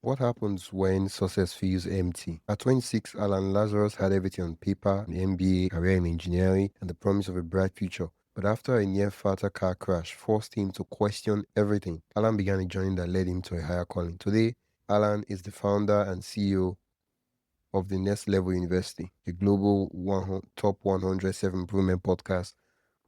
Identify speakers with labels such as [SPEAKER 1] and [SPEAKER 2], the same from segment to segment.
[SPEAKER 1] What happens when success feels empty? At 26, Alan Lazarus had everything on paper, an MBA, career in engineering, and the promise of a bright future. But after a near-fatal car crash forced him to question everything, Alan began a journey that led him to a higher calling. Today, Alan is the founder and CEO of the Next Level University, a global top 100 self-improvement podcast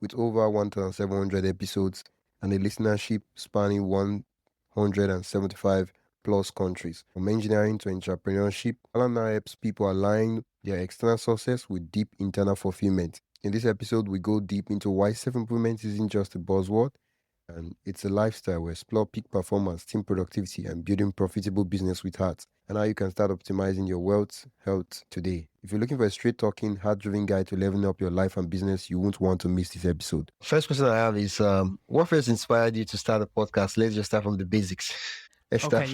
[SPEAKER 1] with over 1,700 episodes and a listenership spanning 175 plus countries. From engineering to entrepreneurship, Alan now helps people align their external success with deep internal fulfillment. In this episode, we go deep into why self-improvement isn't just a buzzword, and it's a lifestyle. We explore peak performance, team productivity, and building profitable business with heart, and how you can start optimizing your wealth, health today. If you're looking for a straight talking, hard driven guide to leveling up your life and business, you won't want to miss this episode. First question I have is what first inspired you to start a podcast? Let's just start from the basics.
[SPEAKER 2] We'll start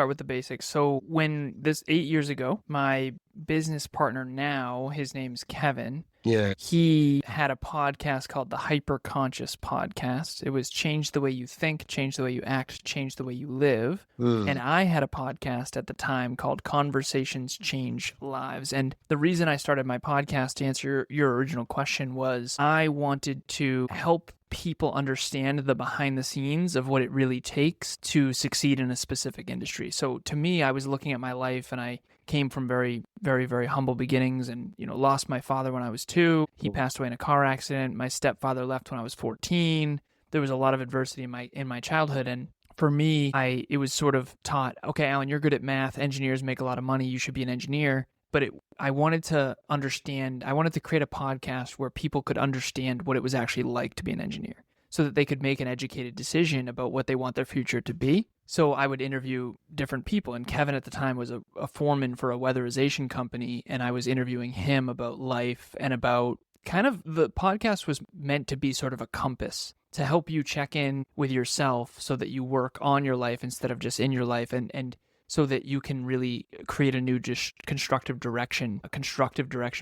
[SPEAKER 2] with the basics. So when 8 years ago, my business partner now, his name's Kevin.
[SPEAKER 1] Yeah.
[SPEAKER 2] He had a podcast called the Hyper Conscious Podcast. It was change the way you think, change the way you act, change the way you live. And I had a podcast at the time called Conversations Change Lives. And the reason I started my podcast, to answer your original question, was I wanted to help people understand the behind the scenes of what it really takes to succeed in a specific industry. So to me, I was looking at my life and I came from very, very, very humble beginnings and, lost my father when I was 2. He passed away in a car accident. My stepfather left when I was 14. There was a lot of adversity in my childhood. And for me, it was sort of taught, okay, Alan, you're good at math. Engineers make a lot of money. You should be an engineer. But I wanted to create a podcast where people could understand what it was actually like to be an engineer so that they could make an educated decision about what they want their future to be. So I would interview different people. And Kevin at the time was a foreman for a weatherization company. And I was interviewing him about life and about the podcast was meant to be sort of a compass to help you check in with yourself so that you work on your life instead of just in your life and so that you can really create a new constructive direction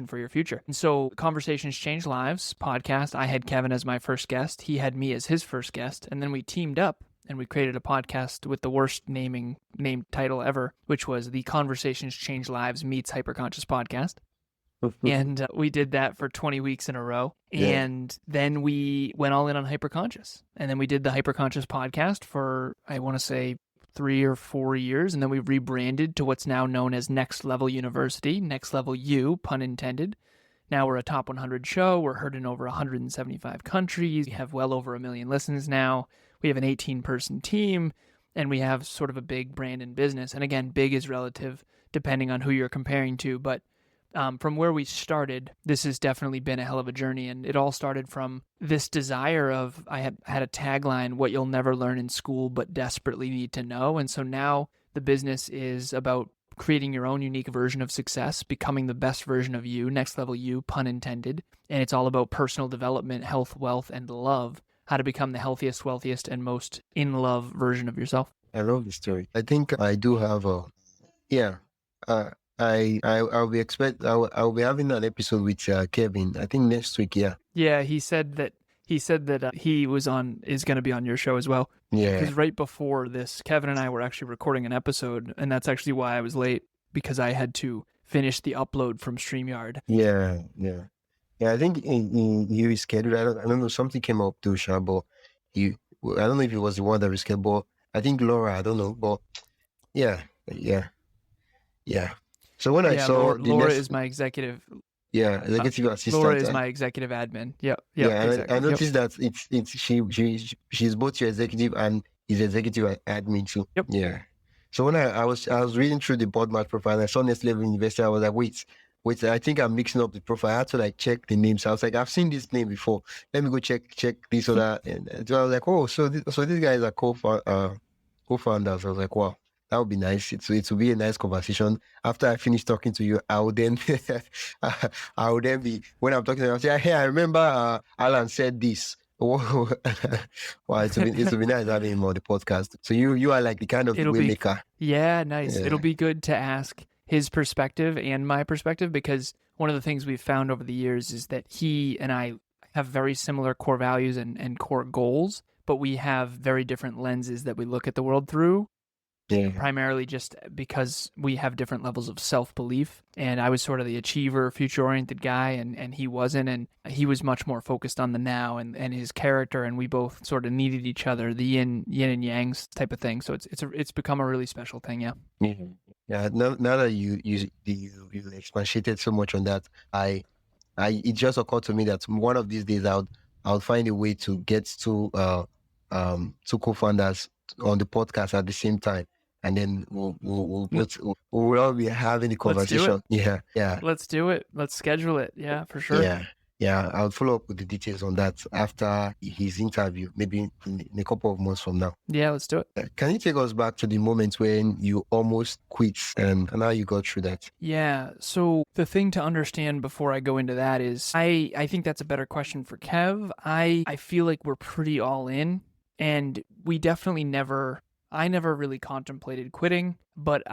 [SPEAKER 2] for your future. And so Conversations Change Lives podcast, I had Kevin as my first guest. He had me as his first guest. And then we teamed up and we created a podcast with the worst name title ever, which was the Conversations Change Lives meets Hyperconscious podcast. And we did that for 20 weeks in a row.
[SPEAKER 1] Yeah.
[SPEAKER 2] And then we went all in on Hyperconscious. And then we did the Hyperconscious podcast for, I want to say, 3 or 4 years, and then we rebranded to what's now known as Next Level University, Next Level U, pun intended. Now we're a top 100 show. We're heard in over 175 countries. We have well over 1 million listens now. We have an 18-person team, and we have sort of a big brand in business. And again, big is relative depending on who you're comparing to, but from where we started, this has definitely been a hell of a journey. And it all started from this desire of, I had a tagline, what you'll never learn in school, but desperately need to know. And so now the business is about creating your own unique version of success, becoming the best version of you, next level you, pun intended. And it's all about personal development, health, wealth, and love, how to become the healthiest, wealthiest, and most in love version of yourself.
[SPEAKER 1] I love the story. I think I do have I'll be having an episode with Kevin. I think next week.
[SPEAKER 2] Yeah, he said that is going to be on your show as well.
[SPEAKER 1] Yeah.
[SPEAKER 2] Because right before this, Kevin and I were actually recording an episode, and that's actually why I was late, because I had to finish the upload from StreamYard.
[SPEAKER 1] Yeah. I think he rescheduled. I don't know. Something came up too, but I don't know if it was the one that rescheduled. But I think Laura. I don't know. But yeah. So when I saw
[SPEAKER 2] Laura is my executive.
[SPEAKER 1] Yeah, executive assistant.
[SPEAKER 2] Laura is my executive admin. Yep.
[SPEAKER 1] Exactly. I noticed that it's she's both your executive and his executive admin too.
[SPEAKER 2] Yep.
[SPEAKER 1] Yeah. So when I was reading through the board match profile and I saw Next Level Investor, I was like, wait, I think I'm mixing up the profile. I had to check the names. I was like, I've seen this name before. Let me go check this or that. And so I was like, oh, so these guys are co-founders. I was like, wow. That would be nice. It will be a nice conversation. After I finish talking to you, I will then be, when I'm talking to you, I'll say, hey, I remember Alan said this. Wow, it will be nice having him on the podcast. So you are like the kind of way maker.
[SPEAKER 2] Yeah, nice. Yeah. It'll be good to ask his perspective and my perspective, because one of the things we've found over the years is that he and I have very similar core values and core goals, but we have very different lenses that we look at the world through. primarily just because we have different levels of self-belief. And I was sort of the achiever, future-oriented guy, and he wasn't. And he was much more focused on the now and his character, and we both sort of needed each other, the yin and yangs type of thing. So it's become a really special thing, yeah.
[SPEAKER 1] Yeah. Now that you expatiated so much on that, it just occurred to me that one of these days I'll find a way to get two co-founders on the podcast at the same time, and then we'll all be having a conversation. Yeah.
[SPEAKER 2] Let's do it. Let's schedule it. Yeah, for sure.
[SPEAKER 1] Yeah. I'll follow up with the details on that after his interview, maybe in a couple of months from now.
[SPEAKER 2] Yeah, let's do it.
[SPEAKER 1] Can you take us back to the moment when you almost quit and how you got through that?
[SPEAKER 2] Yeah. So the thing to understand before I go into that is I think that's a better question for Kev. I feel like we're pretty all in, and we definitely I never really contemplated quitting, but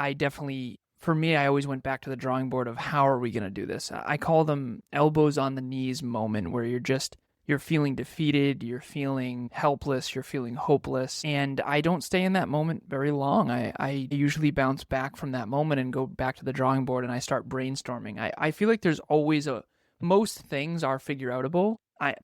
[SPEAKER 2] for me, I always went back to the drawing board of how are we going to do this? I call them elbows on the knees moment, where you're feeling defeated, you're feeling helpless, you're feeling hopeless. And I don't stay in that moment very long. I usually bounce back from that moment and go back to the drawing board, and I start brainstorming. I feel like there's always most things are figure outable.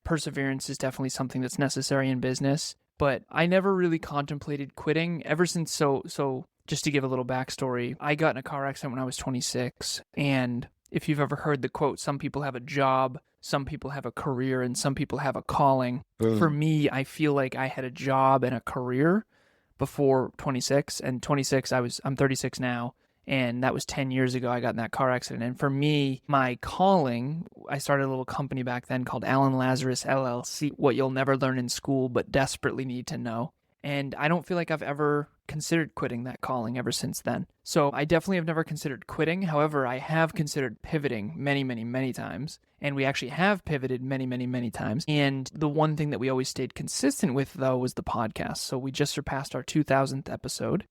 [SPEAKER 2] Perseverance is definitely something that's necessary in business, but I never really contemplated quitting ever since. So just to give a little backstory, I got in a car accident when I was 26. And if you've ever heard the quote, some people have a job, some people have a career, and some people have a calling. For me, I feel like I had a job and a career before 26. And 26, I'm 36 now. And that was 10 years ago. I got in that car accident. And for me, my calling, I started a little company back then called Lazarus LLC, what you'll never learn in school, but desperately need to know. And I don't feel like I've ever considered quitting that calling ever since then. So I definitely have never considered quitting. However, I have considered pivoting many, many, many times. And we actually have pivoted many, many, many times. And the one thing that we always stayed consistent with, though, was the podcast. So we just surpassed our 2000th episode.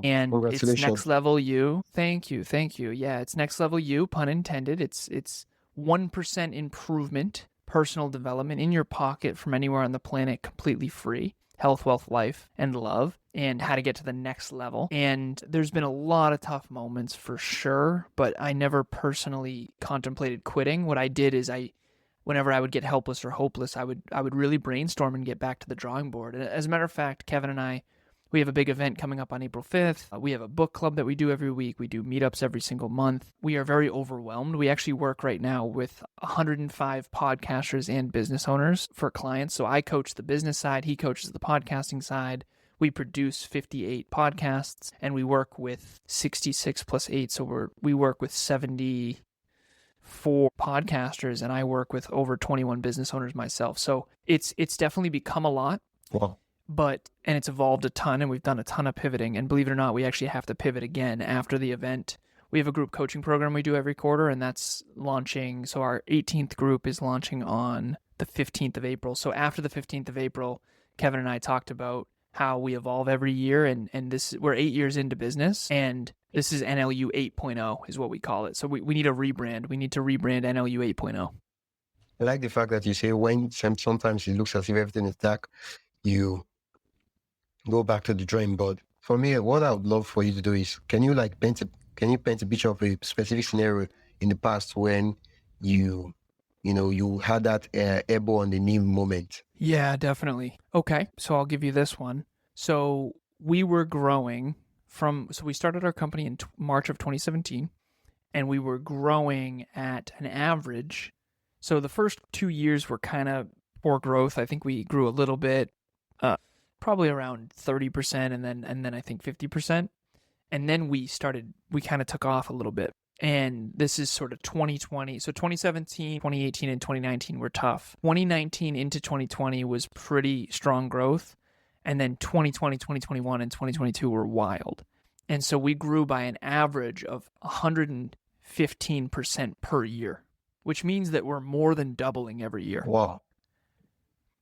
[SPEAKER 2] And it's Next Level You. Thank you. Yeah, it's Next Level You, pun intended. It's 1% improvement, personal development in your pocket from anywhere on the planet, completely free. Health, wealth, life, and love, and how to get to the next level. And there's been a lot of tough moments for sure, but I never personally contemplated quitting. What I did is whenever I would get helpless or hopeless, I would really brainstorm and get back to the drawing board. And as a matter of fact, Kevin and I, we have a big event coming up on April 5th. We have a book club that we do every week. We do meetups every single month. We are very overwhelmed. We actually work right now with 105 podcasters and business owners for clients. So I coach the business side. He coaches the podcasting side. We produce 58 podcasts, and we work with 66 plus 8. So we work with 74 podcasters, and I work with over 21 business owners myself. So it's definitely become a lot.
[SPEAKER 1] Wow.
[SPEAKER 2] And it's evolved a ton, and we've done a ton of pivoting. And believe it or not, we actually have to pivot again after the event. We have a group coaching program we do every quarter, and that's launching. So our 18th group is launching on the 15th of April. So after the 15th of April, Kevin and I talked about how we evolve every year, and we're 8 years into business, and this is NLU 8.0 is what we call it. So we need a rebrand. We need to rebrand NLU 8.0.
[SPEAKER 1] I like the fact that you say when sometimes it looks as if everything is dark, you go back to the drawing board. For me, what I would love for you to do is, can you paint a picture of a specific scenario in the past when you had that elbow on the knee moment?
[SPEAKER 2] Yeah, definitely. Okay, so I'll give you this one. So we were growing so we started our company in March of 2017, and we were growing at an average. So the first 2 years were kind of poor growth. I think we grew a little bit, probably around 30%, and then I think 50%. And then we kind of took off a little bit. And this is sort of 2020. So 2017, 2018, and 2019 were tough. 2019 into 2020 was pretty strong growth. And then 2020, 2021, and 2022 were wild. And so we grew by an average of 115% per year, which means that we're more than doubling every year.
[SPEAKER 1] Wow.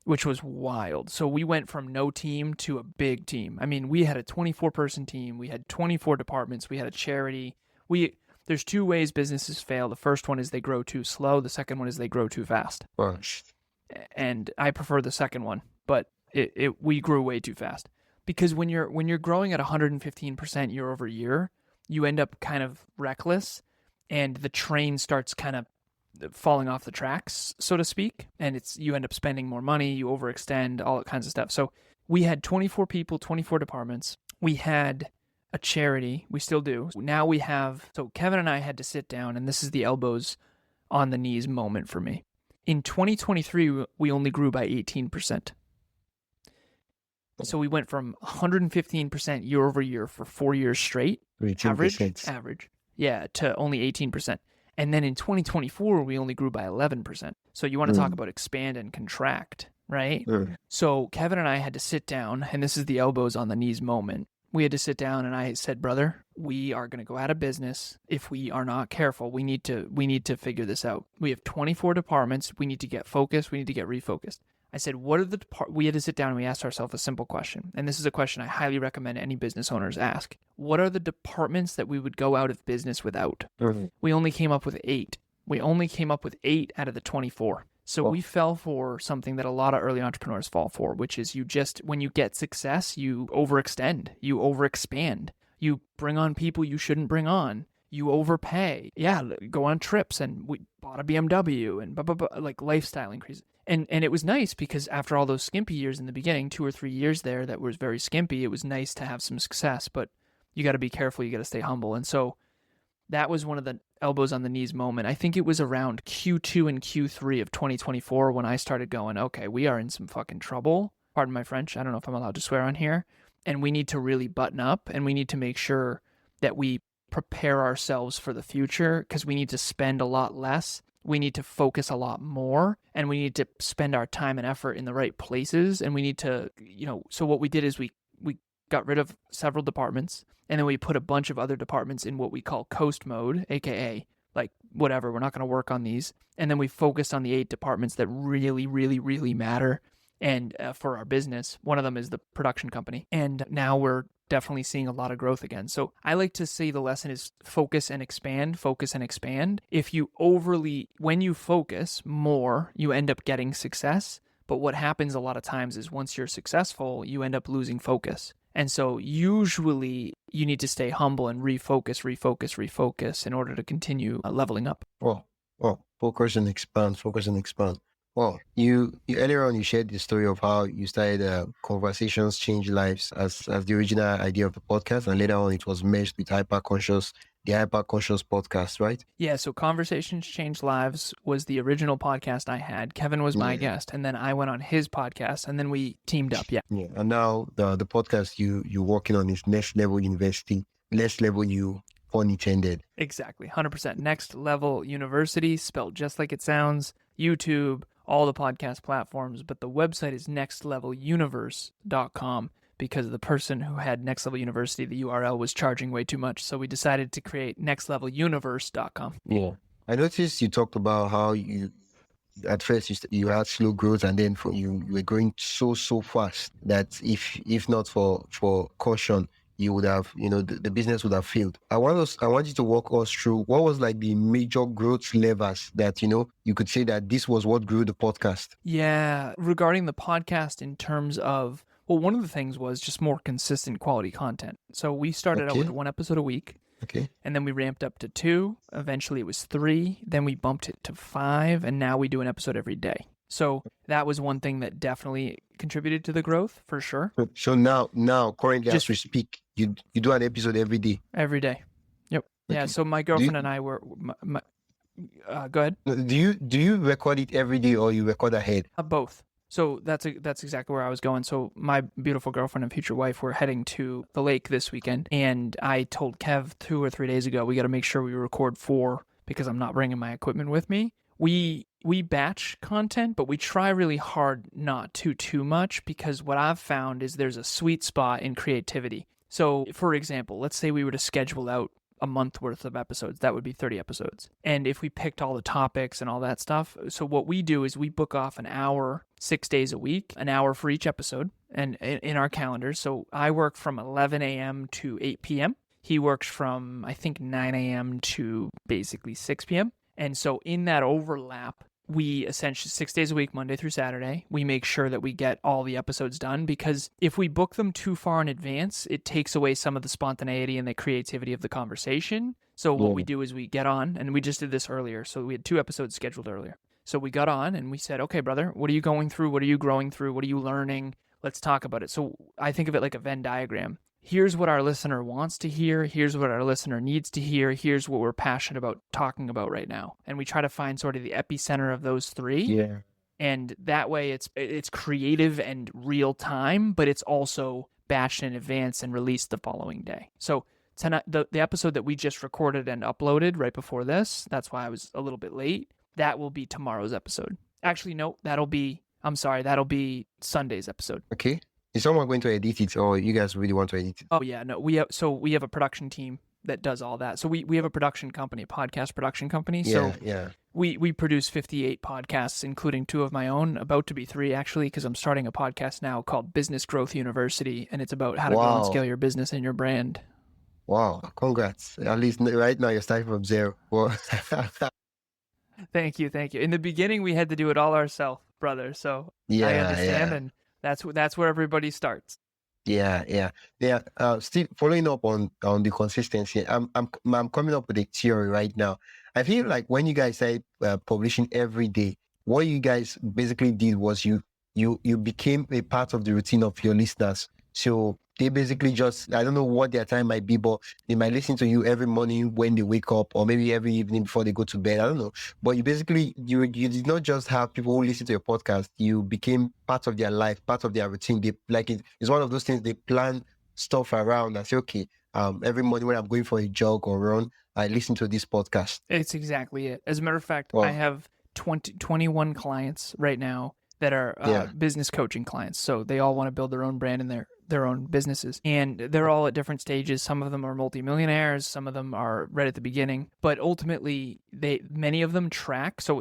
[SPEAKER 2] Which was wild. So we went from no team to a big team. I mean, we had a 24-person team. We had 24 departments. We had a charity. There's two ways businesses fail. The first one is they grow too slow. The second one is they grow too fast.
[SPEAKER 1] Gosh.
[SPEAKER 2] And I prefer the second one, but we grew way too fast. Because when you're growing at 115% year over year, you end up kind of reckless, and the train starts kind of falling off the tracks, so to speak, and you end up spending more money, you overextend, all that kinds of stuff. So we had 24 people, 24 departments. We had a charity, we still do. Now we have, so Kevin and I had to sit down, and this is the elbows on the knees moment for me. In 2023, we only grew by 18%. So we went from 115% year over year for 4 years straight,
[SPEAKER 1] 18%.
[SPEAKER 2] average, yeah, to only 18%. And then in 2024, we only grew by 11%. So you want to talk about expand and contract, right? So Kevin and I had to sit down, and this is the elbows on the knees moment. We had to sit down, and I said, brother, we are going to go out of business if we are not careful. We need to figure this out. We have 24 departments. We need to get focused. We need to get refocused. I said, what are the we had to sit down and we asked ourselves a simple question. And this is a question I highly recommend any business owners ask. What are the departments that we would go out of business without? We only came up with 8. We only came up with 8 out of the 24. So we fell for something that a lot of early entrepreneurs fall for, which is when you get success, you overextend, you overexpand, you bring on people you shouldn't bring on, you overpay. Yeah, go on trips, and we bought a BMW and blah, blah, blah, like lifestyle increases. And it was nice because after all those skimpy years in the beginning, 2 or 3 years there that was very skimpy, it was nice to have some success, but you got to be careful, you got to stay humble. And so that was one of the elbows on the knees moment. I think it was around Q2 and Q3 of 2024 when I started going, okay, we are in some fucking trouble. Pardon my French. I don't know if I'm allowed to swear on here. And we need to really button up, and we need to make sure that we prepare ourselves for the future, because we need to spend a lot less. We need to focus a lot more, and we need to spend our time and effort in the right places. And we need to, so what we did is we got rid of several departments, and then we put a bunch of other departments in what we call coast mode, aka like whatever, we're not going to work on these. And then we focused on the 8 departments that really, really, really matter and for our business. One of them is the production company. And now we're definitely seeing a lot of growth again. So I like to say the lesson is focus and expand, focus and expand. When you focus more, you end up getting success. But what happens a lot of times is once you're successful, you end up losing focus. And so usually you need to stay humble and refocus in order to continue leveling up.
[SPEAKER 1] Focus and expand. Well, you earlier on you shared the story of how you started Conversations Change Lives as the original idea of the podcast, and later on it was merged with the Hyper Conscious podcast, right?
[SPEAKER 2] Yeah, so Conversations Change Lives was the original podcast I had. Kevin was my guest, and then I went on his podcast, and then we teamed up. Yeah.
[SPEAKER 1] And now the podcast you're working on is Next Level University. Next Level You, pun intended.
[SPEAKER 2] Exactly, 100%. Next Level University, spelled just like it sounds. YouTube, all the podcast platforms, but the website is nextleveluniverse.com because the person who had Next Level University, the URL, was charging way too much. So we decided to create nextleveluniverse.com.
[SPEAKER 1] Yeah. I noticed you talked about how at first you had slow growth, and then you were growing so fast that if not for caution, you would have, the business would have failed. I want you to walk us through what was like the major growth levers that, you could say that this was what grew the podcast.
[SPEAKER 2] Yeah. Regarding the podcast in terms of, well, one of the things was just more consistent quality content. So we started out with 1 episode a week.
[SPEAKER 1] Okay.
[SPEAKER 2] And then we ramped up to 2. Eventually it was 3. Then we bumped it to 5. And now we do an episode every day. So that was one thing that definitely contributed to the growth, for sure.
[SPEAKER 1] So now currently as we speak, you do an episode every day?
[SPEAKER 2] Every day. Yep. Okay. Yeah, so my girlfriend and I were... go ahead.
[SPEAKER 1] Do you record it every day or you record ahead?
[SPEAKER 2] Both. So that's exactly where I was going. So my beautiful girlfriend and future wife, we're heading to the lake this weekend. And I told Kev 2 or 3 days ago, we got to make sure we record 4 because I'm not bringing my equipment with me. We batch content, but we try really hard not to too much, because what I've found is there's a sweet spot in creativity. So for example, let's say we were to schedule out a month worth of episodes, that would be 30 episodes. And if we picked all the topics and all that stuff, so what we do is we book off an hour, 6 days a week, an hour for each episode, and in our calendars. So I work from 11 a.m. to 8 p.m. He works from, I think, 9 a.m. to basically 6 p.m. And so in that overlap, we essentially 6 days a week, Monday through Saturday, we make sure that we get all the episodes done, because if we book them too far in advance, it takes away some of the spontaneity and the creativity of the conversation. So what we do is we get on, and we just did this earlier. So we had 2 episodes scheduled earlier. So we got on and we said, okay, brother, what are you going through? What are you growing through? What are you learning? Let's talk about it. So I think of it like a Venn diagram. Here's what our listener wants to hear. Here's what our listener needs to hear. Here's what we're passionate about talking about right now. And we try to find sort of the epicenter of those 3.
[SPEAKER 1] Yeah.
[SPEAKER 2] And that way it's creative and real time, but it's also batched in advance and released the following day. So tonight, the episode that we just recorded and uploaded right before this, that's why I was a little bit late, that will be tomorrow's episode. Actually, no, that'll be Sunday's episode.
[SPEAKER 1] Okay. Is someone going to edit it, or you guys really want to edit it?
[SPEAKER 2] Oh yeah, no, we have a production team that does all that. So we have a production company, a podcast production company.
[SPEAKER 1] Yeah,
[SPEAKER 2] so we produce 58 podcasts, including 2 of my own, about to be 3 actually, because I'm starting a podcast now called Business Growth University, and it's about how to grow and scale your business and your brand.
[SPEAKER 1] Wow, congrats. At least right now you're starting from 0. Well,
[SPEAKER 2] Thank you. In the beginning, we had to do it all ourselves, brother. So I understand, and that's where everybody starts.
[SPEAKER 1] Yeah. Still following up on the consistency. I'm coming up with a theory right now. I feel like when you guys started publishing every day, what you guys basically did was you became a part of the routine of your listeners. So they basically just, I don't know what their time might be, but they might listen to you every morning when they wake up, or maybe every evening before they go to bed. I don't know. But you basically, you did not just have people who listen to your podcast. You became part of their life, part of their routine. It's one of those things they plan stuff around and say, okay, every morning when I'm going for a jog or run, I listen to this podcast.
[SPEAKER 2] It's exactly it. As a matter of fact, I have 21 clients right now that are business coaching clients. So they all want to build their own brand and their own businesses. And they're all at different stages. Some of them are multimillionaires. Some of them are right at the beginning. But ultimately, many of them track. So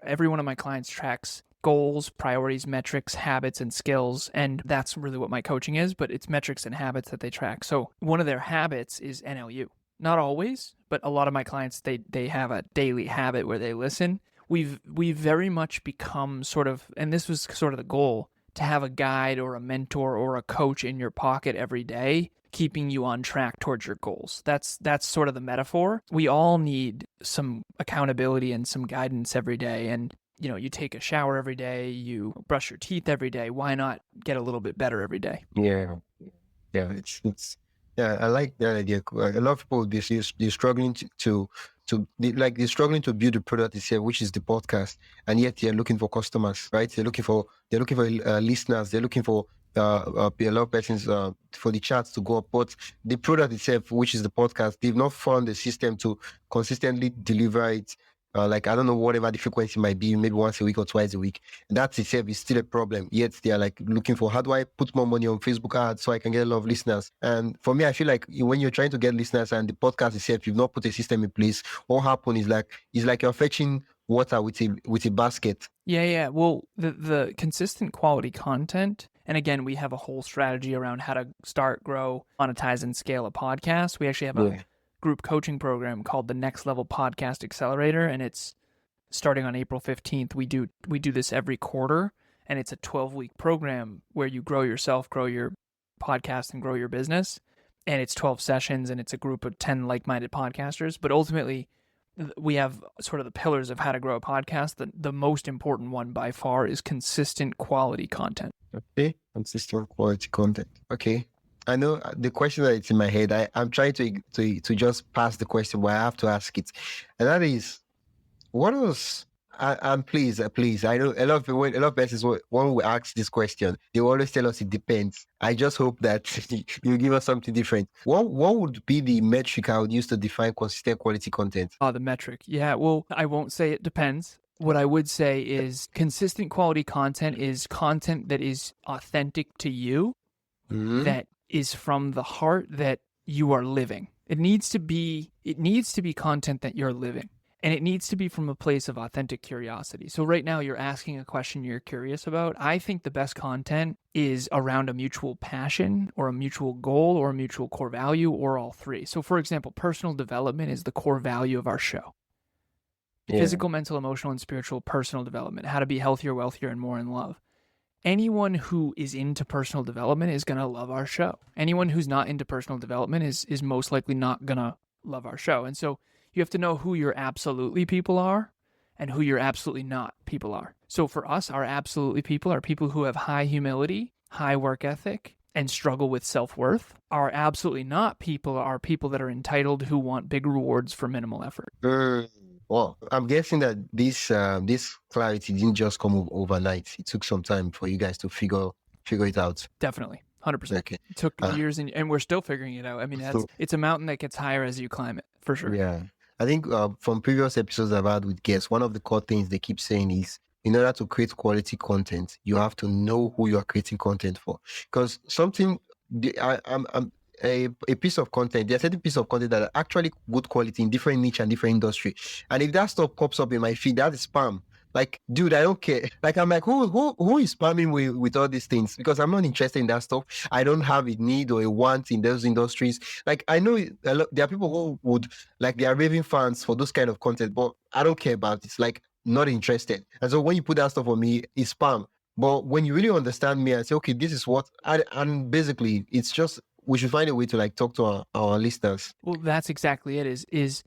[SPEAKER 2] every one of my clients tracks goals, priorities, metrics, habits, and skills. And that's really what my coaching is, but it's metrics and habits that they track. So one of their habits is NLU. Not always, but a lot of my clients, they have a daily habit where they listen. We've very much become sort of, and this was sort of the goal, to have a guide or a mentor or a coach in your pocket every day, keeping you on track towards your goals. That's sort of the metaphor. We all need some accountability and some guidance every day. And you take a shower every day, you brush your teeth every day. Why not get a little bit better every day?
[SPEAKER 1] Yeah. It's I like that idea. A lot of people they're struggling they're struggling to build the product itself, which is the podcast, and yet they're looking for customers, right? They're looking for listeners. They're looking for a lot of persons for the charts to go up. But the product itself, which is the podcast, they've not found the system to consistently deliver it. I don't know, whatever the frequency might be, maybe once a week or twice a week. That itself is still a problem. Yet they are looking for, how do I put more money on Facebook ads so I can get a lot of listeners? And for me, I feel like when you're trying to get listeners and the podcast itself, you've not put a system in place, what happens is like you're fetching water with a basket.
[SPEAKER 2] Yeah. Well, the consistent quality content, and again, we have a whole strategy around how to start, grow, monetize, and scale a podcast. We actually have a group coaching program called the Next Level Podcast Accelerator, and it's starting on April 15th. We do this every quarter, and it's a 12-week program where you grow yourself, grow your podcast, and grow your business. And it's 12 sessions, and it's a group of 10 like-minded podcasters. But ultimately, we have sort of the pillars of how to grow a podcast. The most important one by far is consistent quality content.
[SPEAKER 1] Okay, consistent quality content. Okay. I know the question that's in my head. I'm trying to just pass the question, but I have to ask it, and that is, what else? And please, I know a lot of persons when we ask this question, they always tell us it depends. I just hope that you give us something different. What would be the metric I would use to define consistent quality content?
[SPEAKER 2] Oh, the metric. Yeah. Well, I won't say it depends. What I would say is consistent quality content is content that is authentic to you, that is from the heart, that you are living. It needs to be content that you're living, and it needs to be from a place of authentic curiosity. So right now you're asking a question you're curious about. I think the best content is around a mutual passion or a mutual goal or a mutual core value, or all 3. So for example, personal development is the core value of our show. Physical, mental, emotional, and spiritual personal development, how to be healthier, wealthier, and more in love. Anyone who is into personal development is going to love our show. Anyone who's not into personal development is most likely not going to love our show. And so you have to know who your absolutely people are and who your absolutely not people are. So for us, our absolutely people are people who have high humility, high work ethic, and struggle with self-worth. Our absolutely not people are people that are entitled who want big rewards for minimal effort.
[SPEAKER 1] Well, I'm guessing that this clarity didn't just come overnight. It took some time for you guys to figure it out.
[SPEAKER 2] Definitely. 100%.
[SPEAKER 1] Okay.
[SPEAKER 2] It took years and we're still figuring it out. I mean, it's a mountain that gets higher as you climb it, for sure.
[SPEAKER 1] Yeah. I think from previous episodes I've had with guests, one of the core things they keep saying is, in order to create quality content, you have to know who you are creating content for. Because a piece of content, there's a certain piece of content that are actually good quality in different niche and different industry. And if that stuff pops up in my feed, that is spam. Like, dude, I don't care. Like, I'm like, who is spamming with all these things? Because I'm not interested in that stuff. I don't have a need or a want in those industries. Like, I know there are people who would, like, they are raving fans for those kind of content, but I don't care about it. Like, not interested. And so when you put that stuff on me, it's spam. But when you really understand me and say, okay, this is what, and basically, it's just, we should find a way to like talk to our listeners.
[SPEAKER 2] Well, that's exactly it. Is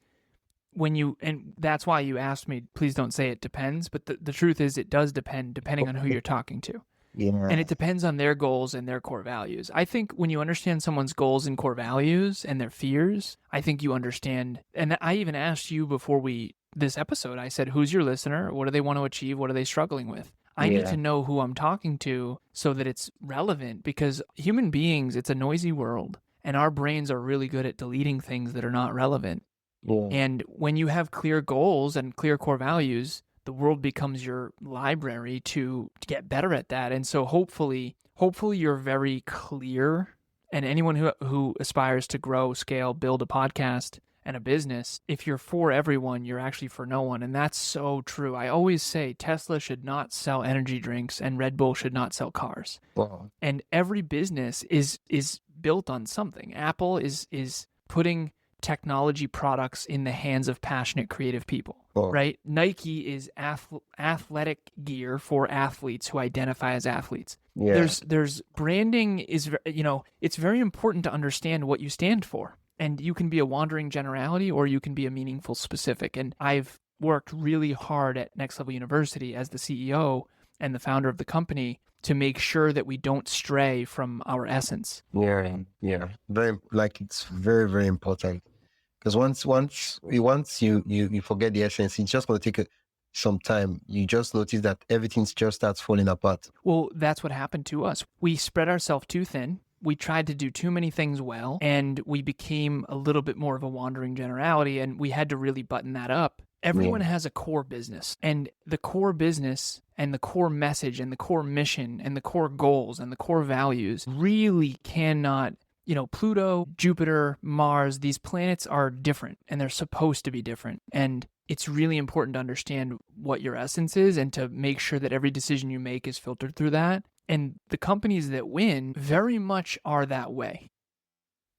[SPEAKER 2] when you, and that's why you asked me, please don't say it depends, but the truth is it does depend depending on who you're talking to.
[SPEAKER 1] Yeah.
[SPEAKER 2] And it depends on their goals and their core values. I think when you understand someone's goals and core values and their fears, I think you understand. And I even asked you before this episode, I said, who's your listener? What do they want to achieve? What are they struggling with? I need to know who I'm talking to so that it's relevant, because human beings, it's a noisy world and our brains are really good at deleting things that are not relevant. Yeah. And when you have clear goals and clear core values, the world becomes your library to get better at that. And so hopefully you're very clear. And anyone who aspires to grow, scale, build a podcast and a business, if you're for everyone, you're actually for no one. And that's so true. I always say Tesla should not sell energy drinks and Red Bull should not sell cars. Wow. And every business is built on something. Apple is putting technology products in the hands of passionate, creative people, right? Nike is athletic gear for athletes who identify as athletes. Yeah. There's branding is, it's very important to understand what you stand for. And you can be a wandering generality or you can be a meaningful specific. And I've worked really hard at Next Level University as the CEO and the founder of the company to make sure that we don't stray from our essence. Yeah. It's very, very important. Because once you forget the essence, it's just going to take some time. You just notice that everything just starts falling apart. Well, that's what happened to us. We spread ourselves too thin. We tried to do too many things well, and we became a little bit more of a wandering generality, and we had to really button that up. Everyone has a core business, and the core business and the core message and the core mission and the core goals and the core values really cannot, Pluto, Jupiter, Mars, these planets are different and they're supposed to be different. And it's really important to understand what your essence is and to make sure that every decision you make is filtered through that. And the companies that win very much are that way.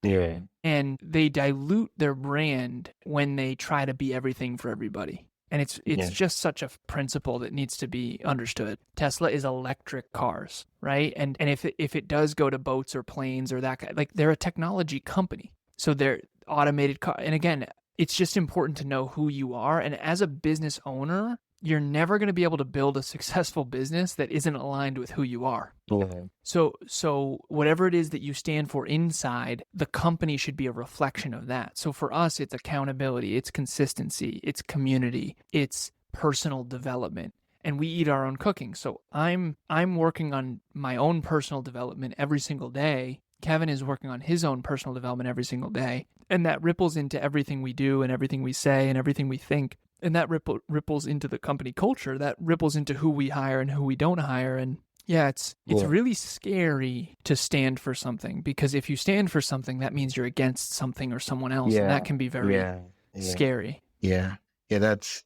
[SPEAKER 2] Yeah. And they dilute their brand when they try to be everything for everybody. And it's just such a principle that needs to be understood. Tesla is electric cars, right? And if it does go to boats or planes or that, like, they're a technology company. So they're automated car. And again, it's just important to know who you are. And as a business owner, you're never going to be able to build a successful business that isn't aligned with who you are. Mm-hmm. So whatever it is that you stand for inside, the company should be a reflection of that. So for us, it's accountability, it's consistency, it's community, it's personal development. And we eat our own cooking. So I'm working on my own personal development every single day. Kevin is working on his own personal development every single day. And that ripples into everything we do and everything we say and everything we think. And that ripples into the company culture. That ripples into who we hire and who we don't hire. And it's really scary to stand for something, because if you stand for something, that means you're against something or someone else. Yeah. And that can be very scary. Yeah, that's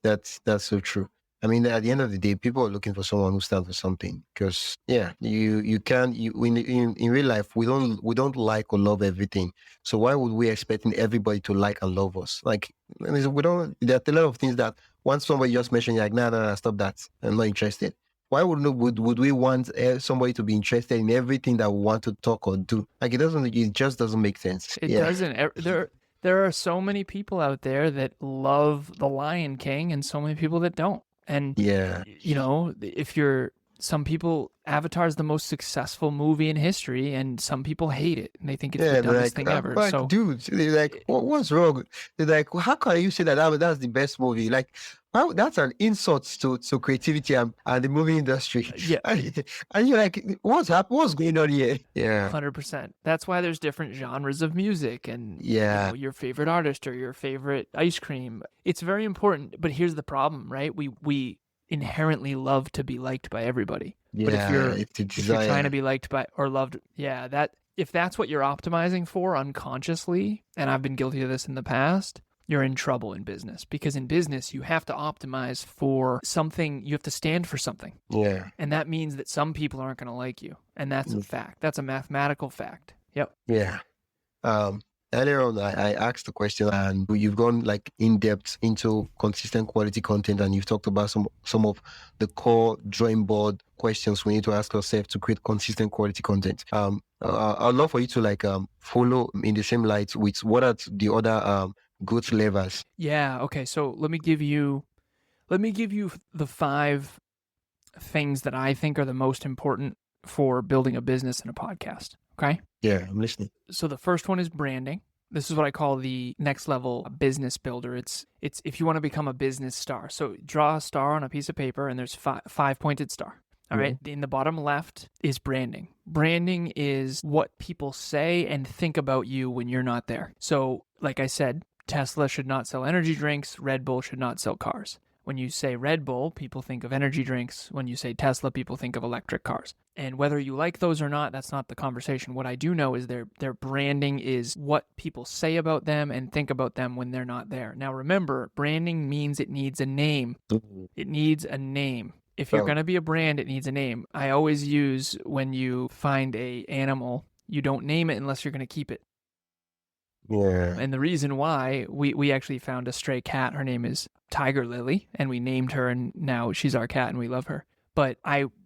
[SPEAKER 2] so true.
[SPEAKER 1] I mean, at the end of the day, people are looking for someone who stands for something. Because you can't in real life we don't like or love everything. So why would we expecting everybody to like and love us? Like we don't. There are a lot of things that once somebody just mentioned, you're like, nah, stop that. I'm not interested. Why would we want somebody to be interested in everything that we want to talk or do? Like it just doesn't make sense.
[SPEAKER 2] It doesn't. There are so many people out there that love The Lion King and so many people that don't. And
[SPEAKER 1] Yeah.
[SPEAKER 2] if you're some people, Avatar is the most successful movie in history, and some people hate it and they think it's the
[SPEAKER 1] Yeah, they're
[SPEAKER 2] dumbest
[SPEAKER 1] like,
[SPEAKER 2] thing ever.
[SPEAKER 1] like,
[SPEAKER 2] So
[SPEAKER 1] dude, they're like, what's wrong? They're like, how can you say that's the best movie? Like, wow, that's an insult to creativity and the movie industry.
[SPEAKER 2] yeah,
[SPEAKER 1] and you're like, what's happening? What's going on here? Yeah,
[SPEAKER 2] 100%. That's why there's different genres of music and
[SPEAKER 1] yeah,
[SPEAKER 2] your favorite artist or your favorite ice cream. It's very important. But here's the problem, right? We inherently love to be liked by everybody. But
[SPEAKER 1] yeah. It's a
[SPEAKER 2] if you're trying to
[SPEAKER 1] desire.
[SPEAKER 2] be liked by or loved, if that's what you're optimizing for unconsciously, and I've been guilty of this in the past, you're in trouble in business, because in business you have to optimize for something, you have to stand for something.
[SPEAKER 1] Yeah,
[SPEAKER 2] And that means that some people aren't going to like you, and that's a fact. That's a mathematical fact. Yep.
[SPEAKER 1] yeah. Earlier on, I asked the question, and you've gone like in depth into consistent quality content, and you've talked about some of the core drawing board questions we need to ask ourselves to create consistent quality content. I'd love for you to like follow in the same light with what are the other growth levers.
[SPEAKER 2] Yeah. Okay. So let me give you the 5 things that I think are the most important for building a business and a podcast. Okay.
[SPEAKER 1] Yeah, I'm listening.
[SPEAKER 2] So the first one is branding. This is what I call the next level business builder. It's if you want to become a business star. So draw a star on a piece of paper, and there's 5-pointed star. All right. In the bottom left is branding. Branding is what people say and think about you when you're not there. So, like I said, Tesla should not sell energy drinks. Red Bull should not sell cars. When you say Red Bull, people think of energy drinks. When you say Tesla, people think of electric cars. And whether you like those or not, that's not the conversation. What I do know is their branding is what people say about them and think about them when they're not there. Now, remember, branding means it needs a name. It needs a name. If you're going to be a brand, it needs a name. I always use, when you find a animal, you don't name it unless you're going to keep it.
[SPEAKER 1] Yeah.
[SPEAKER 2] And the reason why, we actually found a stray cat. Her name is Tiger Lily, and we named her, and now she's our cat and we love her. But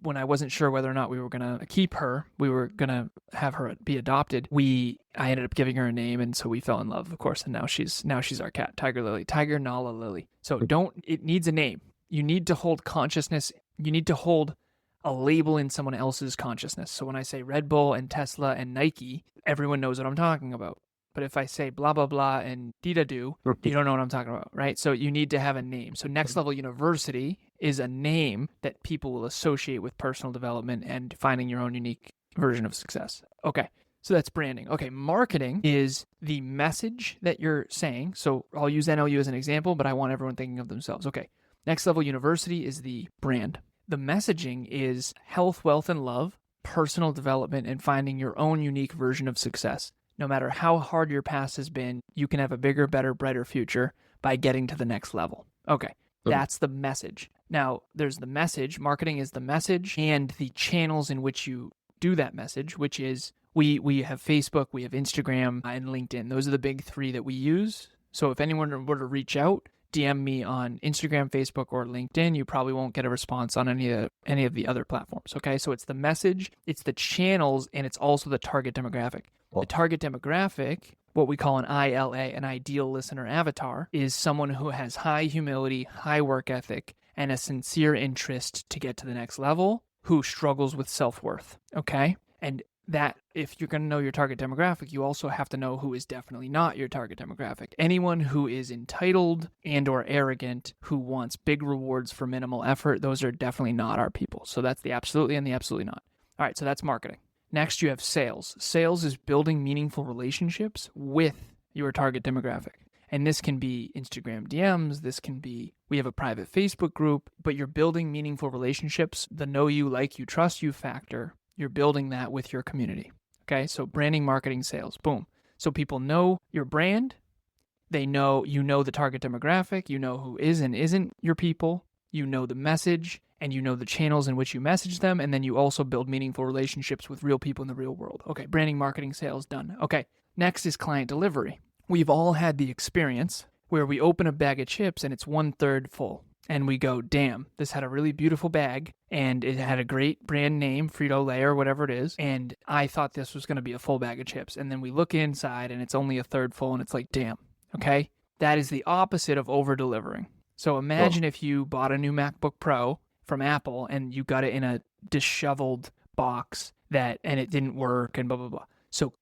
[SPEAKER 2] when I wasn't sure whether or not we were going to keep her, we were going to have her be adopted. I ended up giving her a name, and so we fell in love, of course, and now she's our cat, Tiger Lily, Tiger Nala Lily. So it needs a name. You need to hold consciousness. You need to hold a label in someone else's consciousness. So when I say Red Bull and Tesla and Nike, everyone knows what I'm talking about. But if I say blah, blah, blah and dee-da-doo, you don't know what I'm talking about, right? So you need to have a name. So Next Level University is a name that people will associate with personal development and finding your own unique version of success. Okay, so that's branding. Okay, marketing is the message that you're saying. So I'll use NLU as an example, but I want everyone thinking of themselves. Okay, Next Level University is the brand. The messaging is health, wealth, and love, personal development, and finding your own unique version of success. No matter how hard your past has been, you can have a bigger, better, brighter future by getting to the next level. Okay, that's the message. Now, there's the message. Marketing is the message and the channels in which you do that message, which is we have Facebook, we have Instagram, and LinkedIn. Those are the big 3 that we use. So if anyone were to reach out, DM me on Instagram, Facebook, or LinkedIn, you probably won't get a response on any of the other platforms. Okay, so it's the message, it's the channels, and it's also the target demographic. The target demographic, what we call an ILA, an ideal listener avatar, is someone who has high humility, high work ethic, and a sincere interest to get to the next level, who struggles with self-worth. Okay, and that, if you're going to know your target demographic, you also have to know who is definitely not your target demographic. Anyone who is entitled and or arrogant, who wants big rewards for minimal effort, those are definitely not our people. So that's the absolutely and the absolutely not. All right, so that's marketing. Next, you have sales. Sales is building meaningful relationships with your target demographic. And this can be Instagram DMs, this can be, we have a private Facebook group, but you're building meaningful relationships, the know you, like you, trust you factor. You're building that with your community. Okay, so branding, marketing, sales, boom. So people know your brand, you know the target demographic, you know who is and isn't your people, you know the message, and you know the channels in which you message them, and then you also build meaningful relationships with real people in the real world. Okay, branding, marketing, sales, done. Okay, next is client delivery. We've all had the experience where we open a bag of chips and it's 1/3 full. And we go, damn, this had a really beautiful bag and it had a great brand name, Frito-Lay or whatever it is. And I thought this was going to be a full bag of chips. And then we look inside and it's only 1/3 full and it's like, damn, okay? That is the opposite of over-delivering. So imagine if you bought a new MacBook Pro from Apple and you got it in a disheveled box and it didn't work and blah, blah, blah. So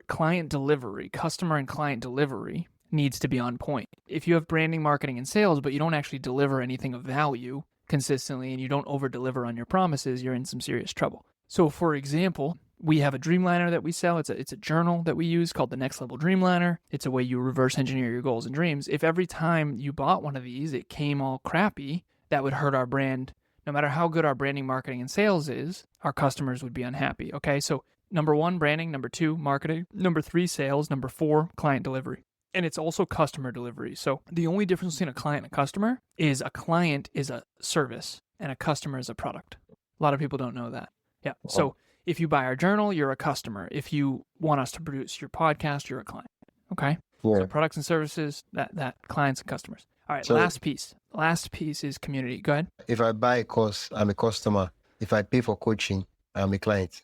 [SPEAKER 2] client delivery, customer and client delivery needs to be on point. If you have branding, marketing, and sales, but you don't actually deliver anything of value consistently and you don't over-deliver on your promises, you're in some serious trouble. So for example, we have a Dreamliner that we sell. It's a journal that we use called the Next Level Dreamliner. It's a way you reverse engineer your goals and dreams. If every time you bought one of these, it came all crappy, that would hurt our brand. No matter how good our branding, marketing, and sales is, our customers would be unhappy. Okay, so number 1, branding. Number 2, marketing. Number 3, sales. Number 4, client delivery. And it's also customer delivery. So the only difference between a client and a customer is a client is a service and a customer is a product. A lot of people don't know that. Yeah.
[SPEAKER 1] Wow.
[SPEAKER 2] So if you buy our journal, you're a customer. If you want us to produce your podcast, you're a client. Okay.
[SPEAKER 1] Yeah.
[SPEAKER 2] So products and services, that clients and customers. All right.
[SPEAKER 1] So-
[SPEAKER 2] last piece. Last piece is community. Go ahead.
[SPEAKER 1] If I buy a course, I'm a customer. If I pay for coaching, I'm a client.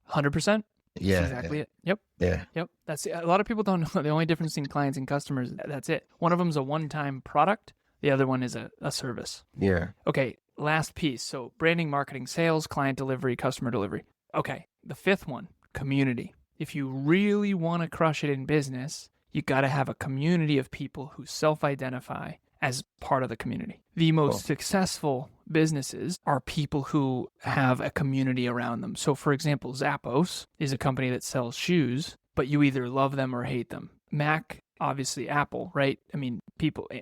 [SPEAKER 2] 100%.
[SPEAKER 1] Yeah.
[SPEAKER 2] That's exactly it. Yep.
[SPEAKER 1] Yeah.
[SPEAKER 2] Yep. That's it. A lot of people don't know the only difference between clients and customers. That's it. One of them is a one-time product. The other one is a service.
[SPEAKER 1] Yeah.
[SPEAKER 2] Okay. Last piece. So branding, marketing, sales, client delivery, customer delivery. Okay. The 5th one, community. If you really want to crush it in business, you got to have a community of people who self-identify as part of the community. The most successful businesses are people who have a community around them. So for example, Zappos is a company that sells shoes, but you either love them or hate them. Mac, obviously Apple, right? I mean,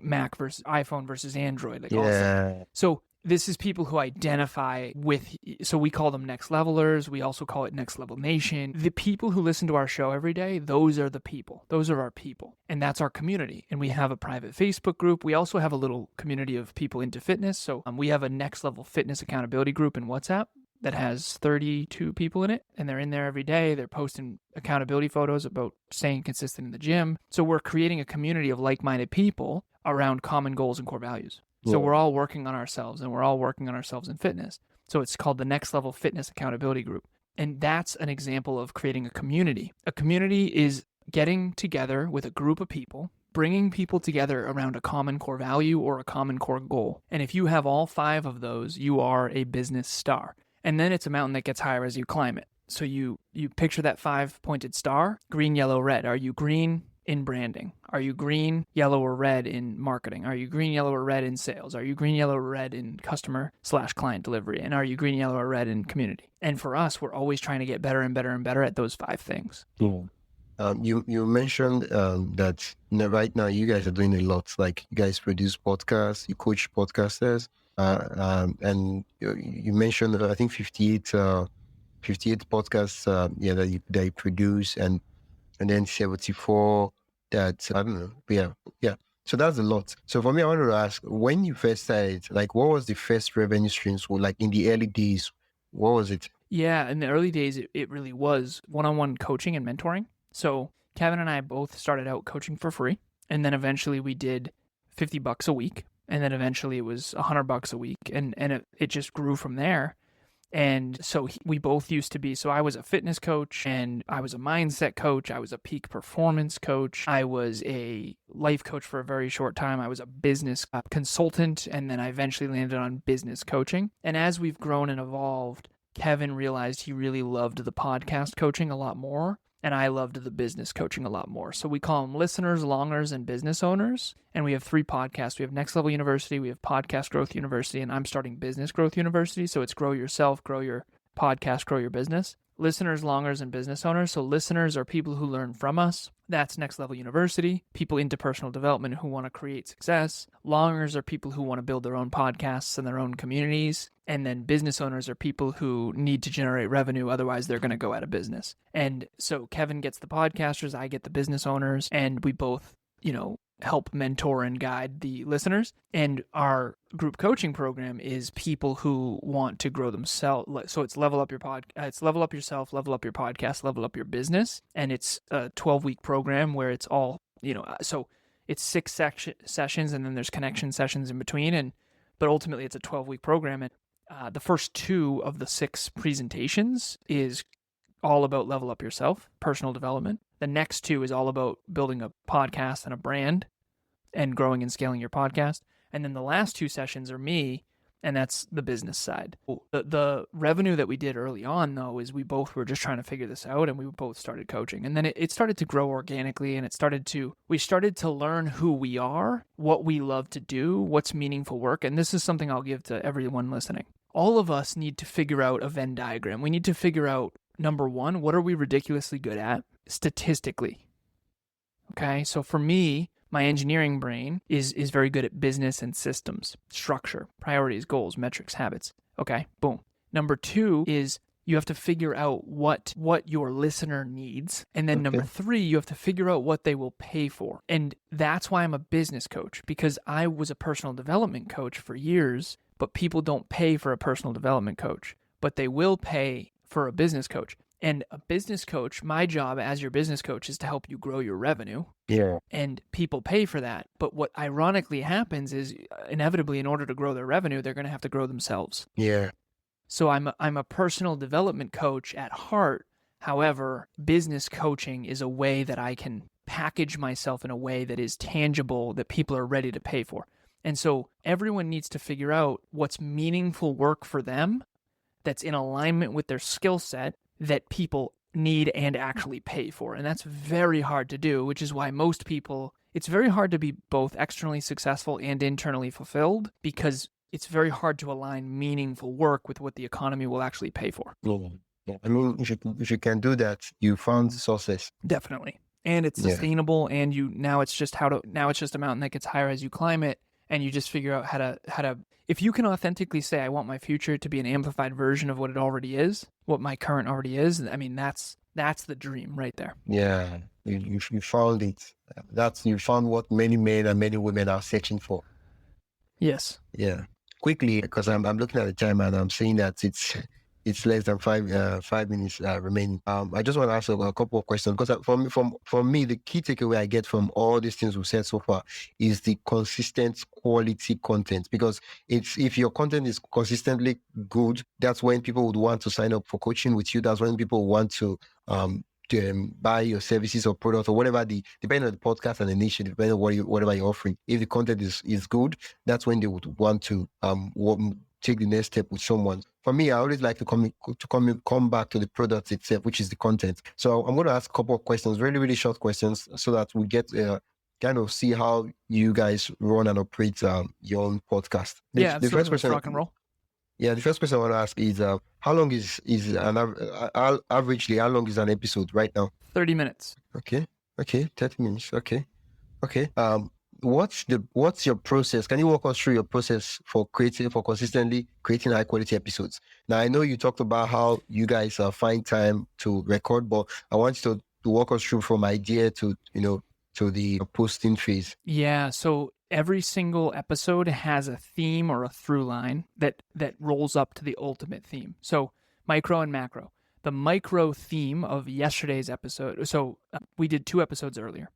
[SPEAKER 2] Mac versus iPhone versus Android. Like
[SPEAKER 1] Yeah.
[SPEAKER 2] So this is people who identify with, so we call them next levelers. We also call it next level nation. The people who listen to our show every day, those are the people. Those are our people. And that's our community. And we have a private Facebook group. We also have a little community of people into fitness. So we have a next level fitness accountability group in WhatsApp that has 32 people in it. And they're in there every day. They're posting accountability photos about staying consistent in the gym. So we're creating a community of like-minded people around common goals and core values. So we're all working on ourselves and we're all working on ourselves in fitness. So it's called the Next Level Fitness Accountability Group. And that's an example of creating a community. A community is getting together with a group of people, bringing people together around a common core value or a common core goal. And if you have all 5 of those, you are a business star. And then it's a mountain that gets higher as you climb it. So you picture that 5-pointed star, green, yellow, red. Are you green in branding? Are you green, yellow, or red in marketing? Are you green, yellow, or red in sales? Are you green, yellow, or red in customer/client delivery? And are you green, yellow, or red in community? And for us, we're always trying to get better and better and better at those 5 things.
[SPEAKER 1] You mentioned that right now you guys are doing a lot. Like you guys produce podcasts, you coach podcasters, and you mentioned I think 58 podcasts that you produce, and then 74 that I don't know. But yeah. So that's a lot. So for me, I want to ask, when you first started, like what was the first revenue streams? Like in the early days, what was it?
[SPEAKER 2] Yeah, in the early days, it really was one-on-one coaching and mentoring. So Kevin and I both started out coaching for free, and then eventually we did $50 a week, and then eventually it was $100 a week, and it just grew from there. And so we both used to be, so I was a fitness coach and I was a mindset coach. I was a peak performance coach. I was a life coach for a very short time. I was a business consultant, and then I eventually landed on business coaching. And as we've grown and evolved, Kevin realized he really loved the podcast coaching a lot more, and I loved the business coaching a lot more. So we call them listeners, longers, and business owners. And we have 3 podcasts. We have Next Level University, we have Podcast Growth University, and I'm starting Business Growth University. So it's grow yourself, grow your podcast, grow your business. Listeners, longers, and business owners. So listeners are people who learn from us. That's Next Level University. People into personal development who want to create success. Longers are people who want to build their own podcasts and their own communities. And then business owners are people who need to generate revenue. Otherwise, they're going to go out of business. And so Kevin gets the podcasters, I get the business owners, and we both, help mentor and guide the listeners. And our group coaching program is people who want to grow themselves. So it's level up your it's level up yourself, level up your podcast, level up your business. And it's a 12-week program where it's all, so it's 6 sessions, and then there's connection sessions in between. But ultimately it's a 12-week program. And the first 2 of the 6 presentations is all about level up yourself, personal development. The next 2 is all about building a podcast and a brand and growing and scaling your podcast. And then the last 2 sessions are me, and that's the business side. The revenue that we did early on, though, is we both were just trying to figure this out, and we both started coaching. And then it started to grow organically, and we started to learn who we are, what we love to do, what's meaningful work. And this is something I'll give to everyone listening. All of us need to figure out a Venn diagram. We need to figure out, number 1, what are we ridiculously good at statistically? Okay, so for me, my engineering brain is very good at business and systems, structure, priorities, goals, metrics, habits. Okay, boom. Number 2 is you have to figure out what your listener needs. And then number 3, you have to figure out what they will pay for. And that's why I'm a business coach, because I was a personal development coach for years, but people don't pay for a personal development coach, but they will pay for a business coach. And a business coach, my job as your business coach is to help you grow your revenue.
[SPEAKER 1] Yeah.
[SPEAKER 2] And people pay for that. But what ironically happens is inevitably, in order to grow their revenue, they're going to have to grow themselves.
[SPEAKER 1] Yeah.
[SPEAKER 2] So I'm a personal development coach at heart. However, business coaching is a way that I can package myself in a way that is tangible, that people are ready to pay for. And so everyone needs to figure out what's meaningful work for them that's in alignment with their skill set that people need and actually pay for. And that's very hard to do, which is why most people, it's very hard to be both externally successful and internally fulfilled, because it's very hard to align meaningful work with what the economy will actually pay for.
[SPEAKER 1] Yeah. I mean, if you can do that, you found success.
[SPEAKER 2] Definitely. And it's sustainable, and now it's just a mountain that gets higher as you climb it. And you just figure out how to, if you can authentically say, I want my future to be an amplified version of what it already is, what my current already is. I mean, that's the dream right there.
[SPEAKER 1] Yeah, you found it. You found what many men and many women are searching for.
[SPEAKER 2] Yes.
[SPEAKER 1] Yeah. Quickly, because I'm looking at the time and I'm seeing that it's less than 5 minutes remaining. I just want to ask a couple of questions, because for me, the key takeaway I get from all these things we've said so far is the consistent quality content. Because if your content is consistently good, that's when people would want to sign up for coaching with you. That's when people want to buy your services or products or whatever, depending on the podcast and the niche, depending on whatever you're offering. If the content is good, that's when they would want to take the next step with someone. For me, I always like to come back to the product itself, which is the content. So I'm going to ask a couple of questions, really, really short questions, so that we get kind of see how you guys run and operate your own podcast.
[SPEAKER 2] The first question, rock and roll.
[SPEAKER 1] Yeah, the first question I want to ask is how long is averagely, how long is an episode right now?
[SPEAKER 2] 30 minutes.
[SPEAKER 1] Okay, 30 minutes. Okay. What's your process? Can you walk us through your process for consistently creating high quality episodes? Now, I know you talked about how you guys find time to record, but I want you to walk us through from idea to the posting phase.
[SPEAKER 2] Yeah. So every single episode has a theme or a through line that rolls up to the ultimate theme. So micro and macro. The micro theme of yesterday's episode. So we did 2 episodes earlier.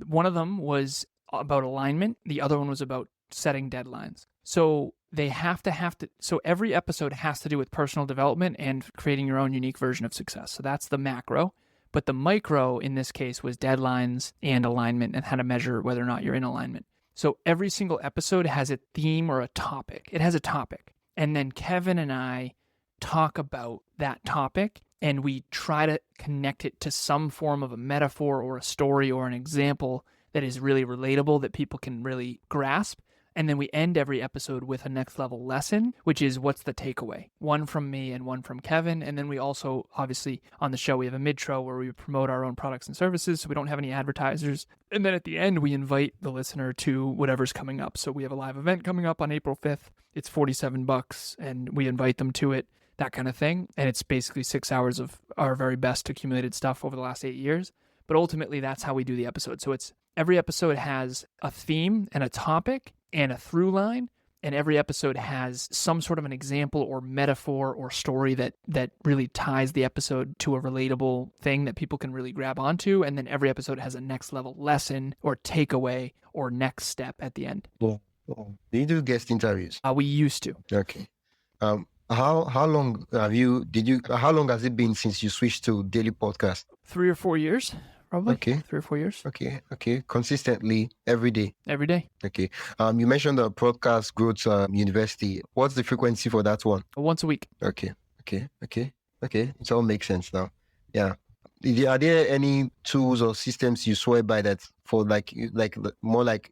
[SPEAKER 2] One of them was about alignment. The other one was about setting deadlines. So they have to, so every episode has to do with personal development and creating your own unique version of success. So that's the macro. But the micro in this case was deadlines and alignment and how to measure whether or not you're in alignment. So every single episode has a theme or a topic. It has a topic. And then Kevin and I talk about that topic, and we try to connect it to some form of a metaphor or a story or an example that is really relatable, that people can really grasp. And then we end every episode with a next level lesson, which is what's the takeaway? One from me and one from Kevin. And then we also, obviously, on the show, we have a mid-tro where we promote our own products and services, so we don't have any advertisers. And then at the end, we invite the listener to whatever's coming up. So we have a live event coming up on April 5th. It's $47, and we invite them to it, that kind of thing. And it's basically 6 hours of our very best accumulated stuff over the last 8 years. But ultimately, that's how we do the episode. So it's every episode has a theme and a topic and a through line. And every episode has some sort of an example or metaphor or story that really ties the episode to a relatable thing that people can really grab onto. And then every episode has a next level lesson or takeaway or next step at the end.
[SPEAKER 1] Do you do guest interviews?
[SPEAKER 2] We used to.
[SPEAKER 1] Okay. How long how long has it been since you switched to daily podcast?
[SPEAKER 2] 3 or 4 years, probably.
[SPEAKER 1] Okay.
[SPEAKER 2] 3 or 4 years.
[SPEAKER 1] Okay. Consistently every day.
[SPEAKER 2] Every day.
[SPEAKER 1] Okay. You mentioned the Podcast Growth University. What's the frequency for that one?
[SPEAKER 2] Once a week.
[SPEAKER 1] Okay. It all makes sense now. Yeah. Are there any tools or systems you swear by that for more like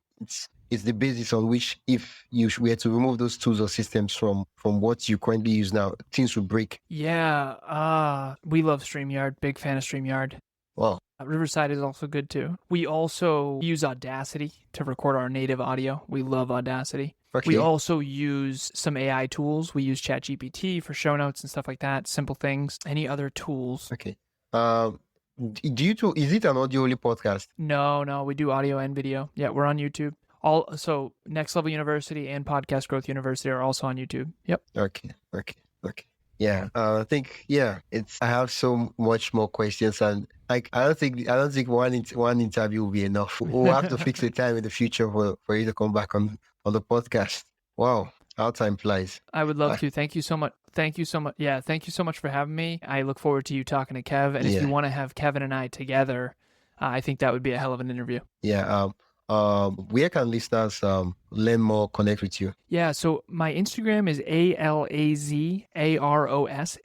[SPEAKER 1] it's the basis on which if you were to remove those tools or systems from what you currently use now, things will break?
[SPEAKER 2] Yeah. We love StreamYard. Big fan of StreamYard.
[SPEAKER 1] Wow.
[SPEAKER 2] Riverside is also good too. We also use Audacity to record our native audio. We love Audacity.
[SPEAKER 1] Okay.
[SPEAKER 2] We also use some AI tools. We use ChatGPT for show notes and stuff like that. Simple things. Any other tools?
[SPEAKER 1] Okay. Is it an audio only podcast?
[SPEAKER 2] No. We do audio and video. Yeah, we're on YouTube. So Next Level University and Podcast Growth University are also on YouTube. Yep.
[SPEAKER 1] Okay. Yeah. I think I have so much more questions, and I don't think one interview will be enough. We'll have to fix a time in the future for you to come back on the podcast. Wow, how time flies.
[SPEAKER 2] I would love to. Thank you so much. Yeah, thank you so much for having me. I look forward to you talking to Kev, and if you want to have Kevin and I together, I think that would be a hell of an interview.
[SPEAKER 1] Yeah. Where can listeners learn more, connect with you?
[SPEAKER 2] Yeah, so my Instagram is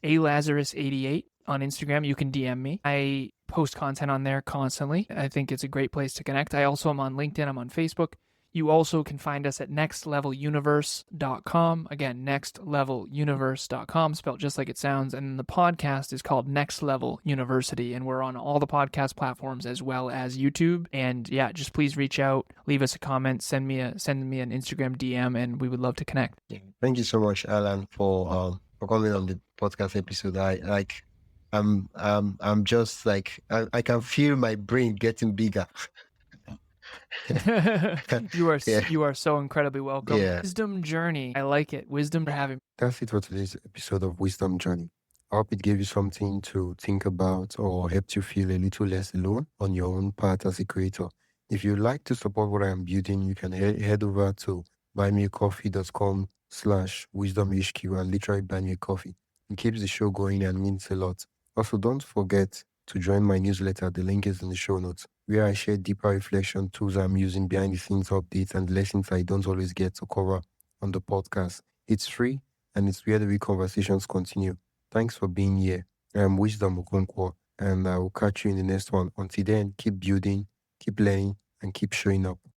[SPEAKER 2] Lazarus88 on Instagram. You can DM me. I post content on there constantly. I think it's a great place to connect. I also am on LinkedIn. I'm on Facebook. You also can find us at nextleveluniverse.com. Again, nextleveluniverse.com, spelled just like it sounds. And the podcast is called Next Level University, and we're on all the podcast platforms as well as YouTube. And yeah, just please reach out, leave us a comment, send me an Instagram DM, and we would love to connect.
[SPEAKER 1] Yeah. Thank you so much, Alan, for coming on the podcast episode. I'm just like I can feel my brain getting bigger.
[SPEAKER 2] You are so incredibly welcome.
[SPEAKER 1] Yeah.
[SPEAKER 2] Wisdom Journey. I like it. Wisdom for having.
[SPEAKER 1] That's it for today's episode of Wisdom Journey. I hope it gave you something to think about or helped you feel a little less alone on your own path as a creator. If you'd like to support what I am building, you can head over to buymeacoffee.com/wisdomhq and literally buy me a coffee. It keeps the show going and means a lot. Also, don't forget to join my newsletter. The link is in the show notes, where I share deeper reflection tools I'm using, behind the scenes updates, and lessons I don't always get to cover on the podcast. It's free, and it's where the real conversations continue. Thanks for being here. I'm Wisdom Okonkwo, and I will catch you in the next one. Until then, keep building, keep learning, and keep showing up.